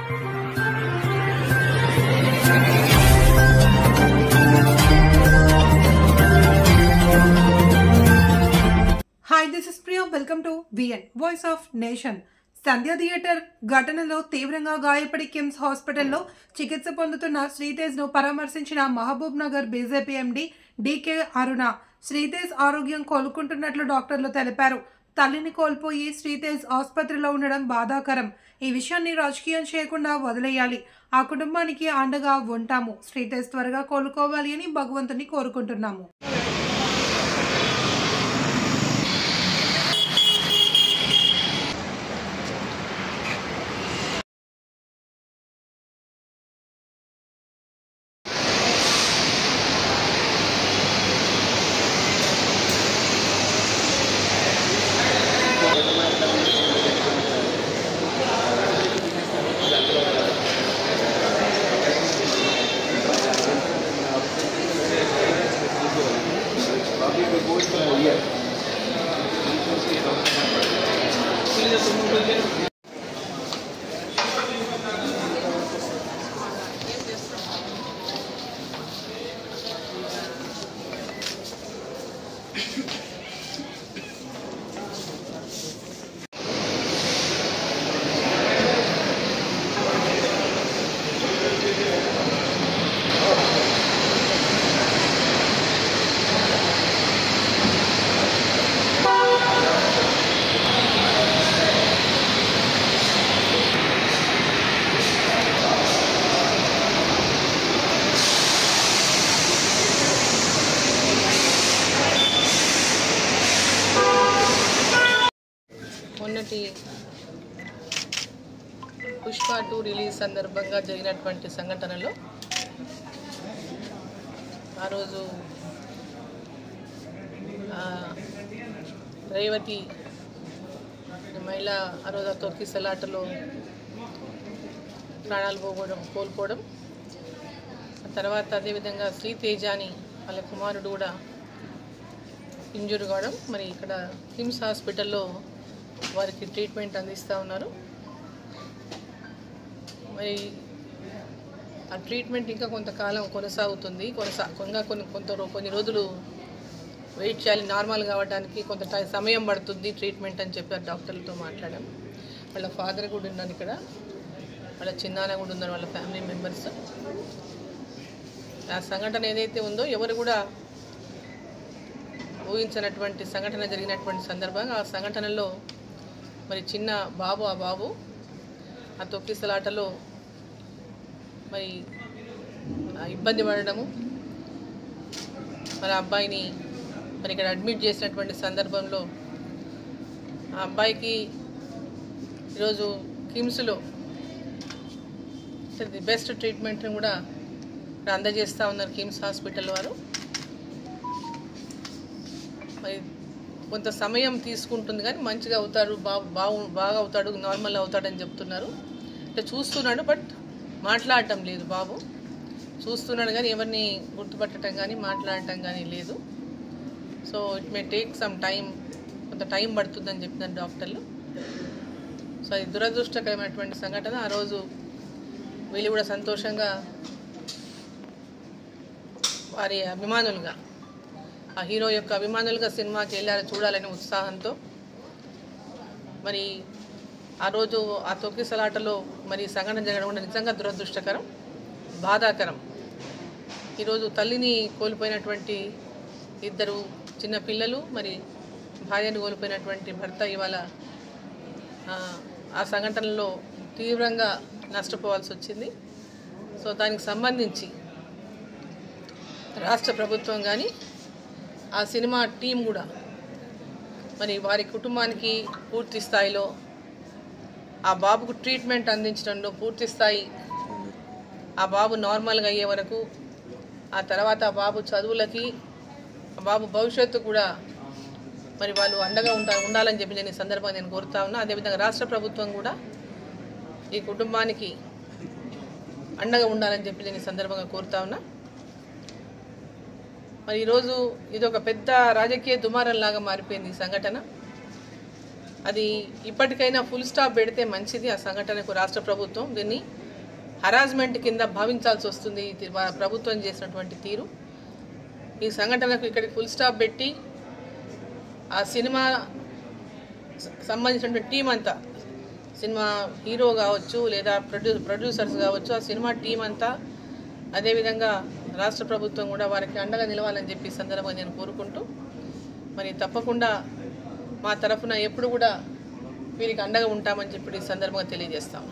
Hi, this is Priya. Welcome to VN Voice of Nation. Sandhya theatre ఘటనలో తీవ్రంగా గాయపడి కిమ్స్ హాస్పిటల్లో చికిత్స పొందుతున్న శ్రీతేజ్ను పరామర్శించిన Mahabubnagar BJP MP DK Aruna. Sritej ఆరోగ్యం కోలుకుంటున్నట్లు డాక్టర్లు తెలిపారు. తల్లిని కోల్పోయి శ్రీతేజ్ ఆసుపత్రిలో ఉండడం బాధాకరం. ఈ విషయాన్ని రాజకీయం చేయకుండా వదిలేయాలి. ఆ కుటుంబానికి అండగా ఉంటాము. శ్రీతేజ్ త్వరగా కోలుకోవాలి అని భగవంతుని కోరుకుంటున్నాము. మొన్నటి పుష్ప 2 రిలీజ్ సందర్భంగా జరిగినటువంటి సంఘటనలో ఆ రోజు రేవతి మహిళ ఆ రోజు తొక్కిసలాటలో ప్రాణాలు కోల్పోవడం, తర్వాత అదేవిధంగా శ్రీతేజాని వాళ్ళ కుమారుడు కూడా ఇంజూర్ కావడం, మరి ఇక్కడ కిమ్స్ హాస్పిటల్లో వారికి ట్రీట్మెంట్ అందిస్తూ ఉన్నారు. మరి ఆ ట్రీట్మెంట్ ఇంకా కొంతకాలం కొనసాగుతుంది. కొన్ని రోజులు వెయిట్ చేయాలి, నార్మల్ కావడానికి కొంత సమయం పడుతుంది ట్రీట్మెంట్ అని చెప్పారు. డాక్టర్లతో మాట్లాడాం. వాళ్ళ ఫాదర్ కూడా ఉన్నాను ఇక్కడ, వాళ్ళ చిన్నాన్న కూడా ఉన్నారు, వాళ్ళ ఫ్యామిలీ మెంబర్స్. ఆ సంఘటన ఏదైతే ఉందో ఎవరు కూడా ఊహించినటువంటి సంఘటన జరిగినటువంటి సందర్భంగా ఆ సంఘటనలో మరి చిన్న బాబు ఆ తొక్కిసలాటలో మరి ఇబ్బంది పడడము, మరి అబ్బాయిని మరి ఇక్కడ అడ్మిట్ చేసినటువంటి సందర్భంలో ఆ అబ్బాయికి ఈరోజు కిమ్స్లో ది బెస్ట్ ట్రీట్మెంట్ని కూడా అందజేస్తూ ఉన్నారు కిమ్స్ హాస్పిటల్ వారు. మరి కొంత సమయం తీసుకుంటుంది కానీ మంచిగా అవుతాడు, బాగా అవుతాడు, నార్మల్ అవుతాడని చెప్తున్నారు. అంటే చూస్తున్నాడు, బట్ మాట్లాడటం లేదు. బాబు చూస్తున్నాడు కానీ ఎవరిని గుర్తుపట్టడం కానీ మాట్లాడటం కానీ లేదు. So it may take some time, కొంత టైం పడుతుందని చెప్పినారు డాక్టర్లు. సో అది దురదృష్టకరమైనటువంటి సంఘటన. ఆ రోజు వీళ్ళు కూడా సంతోషంగా వారి అభిమానులుగా, ఆ హీరో యొక్క అభిమానులుగా సినిమాకి వెళ్ళారు చూడాలనే ఉత్సాహంతో. మరి ఆ రోజు ఆ తొక్కిసలాటలో మరి సంఘటన జరగడం కూడా నిజంగా దురదృష్టకరం, బాధాకరం. ఈరోజు తల్లిని కోల్పోయినటువంటి ఇద్దరు చిన్న పిల్లలు, మరి భార్యను కోల్పోయినటువంటి భర్త ఇవాళ ఆ సంఘటనలో తీవ్రంగా నష్టపోవాల్సి వచ్చింది. సో దానికి సంబంధించి రాష్ట్ర ప్రభుత్వం కానీ ఆ సినిమా టీం కూడా మరి వారి కుటుంబానికి పూర్తి స్థాయిలో ఆ బాబుకు ట్రీట్మెంట్ అందించడంలో పూర్తి స్థాయి, ఆ బాబు నార్మల్గా అయ్యే వరకు, ఆ తర్వాత ఆ బాబు చదువులకి, ఆ బాబు భవిష్యత్తు కూడా మరి వాళ్ళు అండగా ఉండాలని చెప్పి నేను ఈ సందర్భంగా నేను కోరుతా ఉన్నా. అదేవిధంగా రాష్ట్ర ప్రభుత్వం కూడా ఈ కుటుంబానికి అండగా ఉండాలని చెప్పి నేను ఈ సందర్భంగా కోరుతా ఉన్నా. మరి ఈరోజు ఇది ఒక పెద్ద రాజకీయ దుమారంలాగా మారిపోయింది ఈ సంఘటన. అది ఇప్పటికైనా ఫుల్ స్టాప్ పెడితే మంచిది. ఆ సంఘటనకు రాష్ట్ర ప్రభుత్వం దీన్ని హరాస్మెంట్ కింద భావించాల్సి వస్తుంది. ప్రభుత్వం చేసినటువంటి తీరు ఈ సంఘటనకు ఇక్కడికి ఫుల్ స్టాప్ పెట్టి ఆ సినిమా సంబంధించినటువంటి టీం అంతా, సినిమా హీరో కావచ్చు లేదా ప్రొడ్యూసర్స్ కావచ్చు, ఆ సినిమా టీం అంతా, అదేవిధంగా రాష్ట్ర ప్రభుత్వం కూడా వారికి అండగా నిలవాలని చెప్పి సందర్భంగా నేను కోరుకుంటూ, మరి తప్పకుండా మా తరఫున ఎప్పుడు కూడా వీరికి అండగా ఉంటామని చెప్పి ఈ సందర్భంగా తెలియజేస్తాము.